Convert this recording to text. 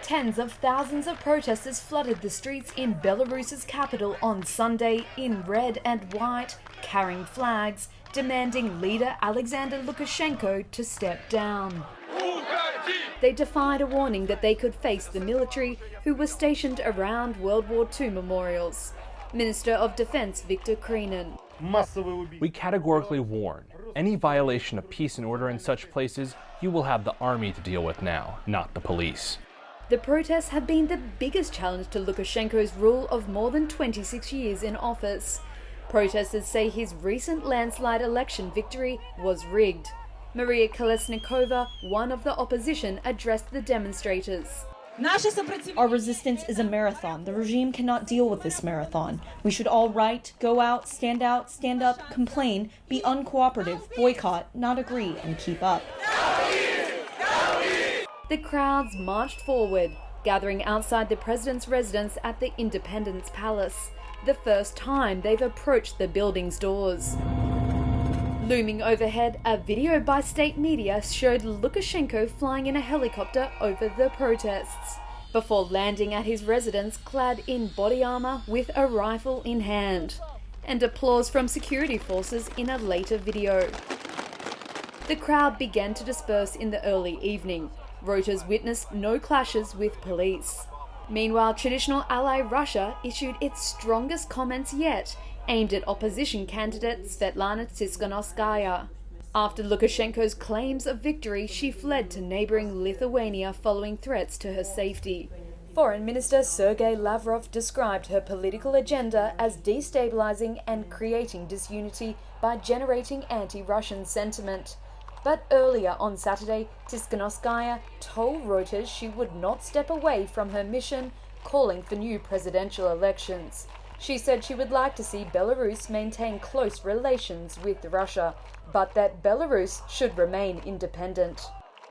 Tens of thousands of protesters flooded the streets in Belarus's capital on Sunday in red and white, carrying flags, demanding leader Alexander Lukashenko to step down. They defied a warning that they could face the military, who were stationed around World War II memorials. Minister of Defense Viktor Krinin. We categorically warn, any violation of peace and order in such places, you will have the army to deal with now, not the police. The protests have been the biggest challenge to Lukashenko's rule of more than 26 years in office. Protesters say his recent landslide election victory was rigged. Maria Kolesnikova, one of the opposition, addressed the demonstrators. Our resistance is a marathon. The regime cannot deal with this marathon. We should all write, go out, stand up, complain, be uncooperative, boycott, not agree, and keep up. The crowds marched forward, gathering outside the president's residence at the Independence Palace, the first time they've approached the building's doors. Looming overhead, a video by state media showed Lukashenko flying in a helicopter over the protests, before landing at his residence clad in body armor with a rifle in hand, and applause from security forces in a later video. The crowd began to disperse in the early evening. Reuters witnessed no clashes with police. Meanwhile, traditional ally Russia issued its strongest comments yet, aimed at opposition candidate Svetlana Tsikhanouskaya. After Lukashenko's claims of victory, she fled to neighbouring Lithuania following threats to her safety. Foreign Minister Sergei Lavrov described her political agenda as destabilizing and creating disunity by generating anti-Russian sentiment. But earlier on Saturday, Tsikhanouskaya told Reuters she would not step away from her mission, calling for new presidential elections. She said she would like to see Belarus maintain close relations with Russia, but that Belarus should remain independent.